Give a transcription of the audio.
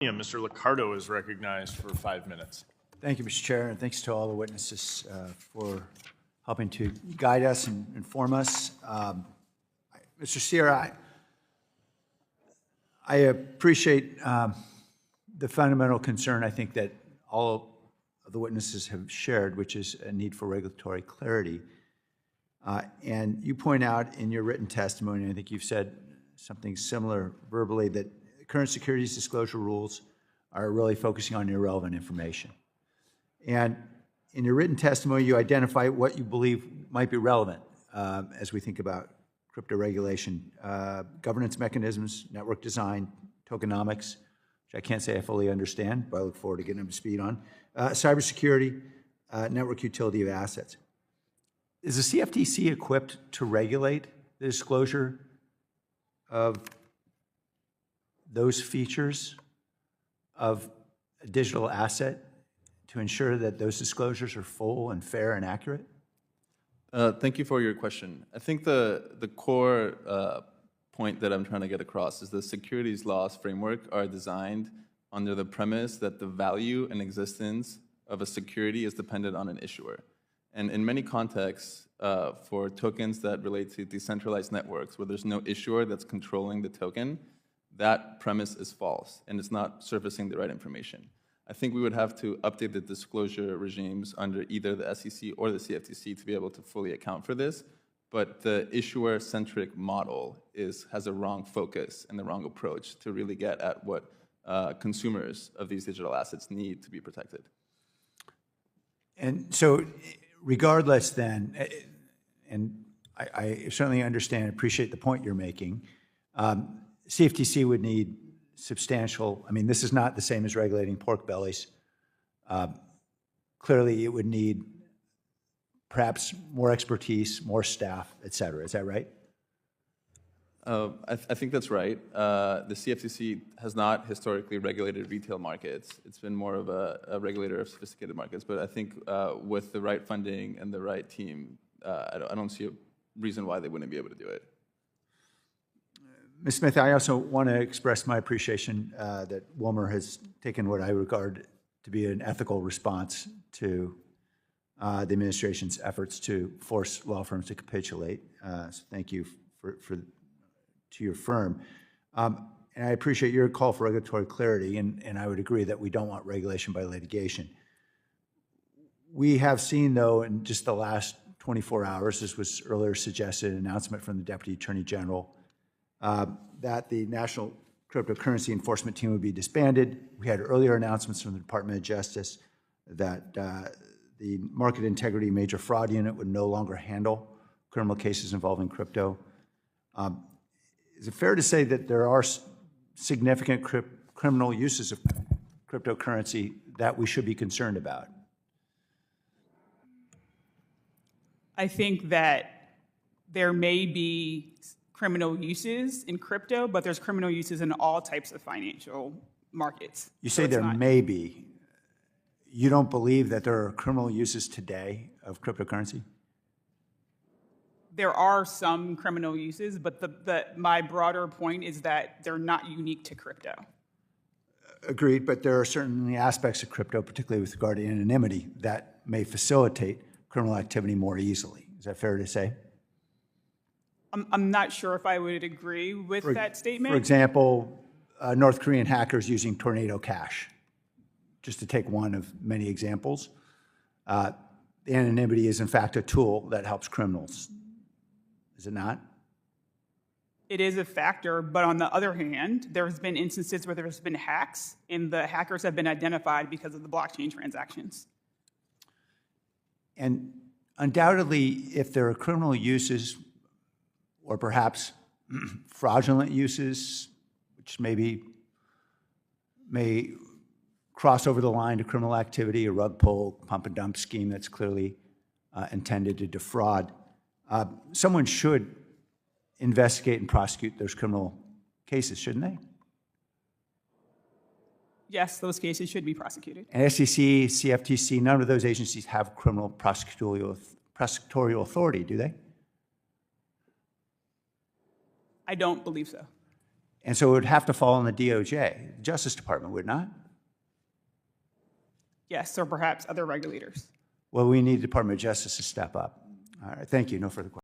Yeah, Mr. Liccardo is recognized for 5 minutes. Thank you, Mr. Chair, and thanks to all the witnesses for helping to guide us and inform us. Mr. Sierra, I appreciate the fundamental concern I think that all of the witnesses have shared, which is a need for regulatory clarity. And you point out in your written testimony, I think you've said something similar verbally, that current securities disclosure rules are really focusing on irrelevant information. And in your written testimony, you identify what you believe might be relevant as we think about crypto regulation, governance mechanisms, network design, tokenomics, which I can't say I fully understand, but I look forward to getting up to speed on, cybersecurity, network utility of assets. Is the CFTC equipped to regulate the disclosure of those features of a digital asset to ensure that those disclosures are full and fair and accurate? Thank you for your question. I think the core point that I'm trying to get across is the securities laws framework are designed under the premise that the value and existence of a security is dependent on an issuer. And in many contexts, for tokens that relate to decentralized networks where there's no issuer that's controlling the token, that premise is false and it's not surfacing the right information. I think we would have to update the disclosure regimes under either the SEC or the CFTC to be able to fully account for this, but the issuer-centric model has a wrong focus and the wrong approach to really get at what consumers of these digital assets need to be protected. And so regardless then, and I certainly understand and appreciate the point you're making, CFTC would need substantial, I mean, this is not the same as regulating pork bellies. Clearly, it would need perhaps more expertise, more staff, et cetera. Is that right? I think that's right. The CFTC has not historically regulated retail markets. It's been more of a regulator of sophisticated markets. But I think with the right funding and the right team, I don't see a reason why they wouldn't be able to do it. Ms. Smith, I also want to express my appreciation that Wilmer has taken what I regard to be an ethical response to the administration's efforts to force law firms to capitulate. So thank you to your firm. And I appreciate your call for regulatory clarity, and I would agree that we don't want regulation by litigation. We have seen, though, in just the last 24 hours, this was earlier suggested, an announcement from the Deputy Attorney General that the National Cryptocurrency Enforcement Team would be disbanded. We had earlier announcements from the Department of Justice that the Market Integrity Major Fraud Unit would no longer handle criminal cases involving crypto. Is it fair to say that there are significant criminal uses of cryptocurrency that we should be concerned about? I think that there may be criminal uses in crypto, but there's criminal uses in all types of financial markets. You say there may be. You don't believe that there are criminal uses today of cryptocurrency? There are some criminal uses, but my broader point is that they're not unique to crypto. Agreed, but there are certainly aspects of crypto, particularly with regard to anonymity, that may facilitate criminal activity more easily. Is that fair to say? I'm not sure if I would agree with that statement. For example, North Korean hackers using Tornado Cash, just to take one of many examples. The anonymity is, in fact, a tool that helps criminals. Is it not? It is a factor, but on the other hand, there's been instances where there's been hacks, and the hackers have been identified because of the blockchain transactions. And undoubtedly, if there are criminal uses, or perhaps fraudulent uses, which may cross over the line to criminal activity, a rug pull, pump and dump scheme that's clearly intended to defraud, someone should investigate and prosecute those criminal cases, shouldn't they? Yes, those cases should be prosecuted. And SEC, CFTC, none of those agencies have criminal prosecutorial authority, do they? I don't believe so. And so it would have to fall on the DOJ, the Justice Department, would it not? Yes, or perhaps other regulators. Well, we need the Department of Justice to step up. All right, thank you. No further questions.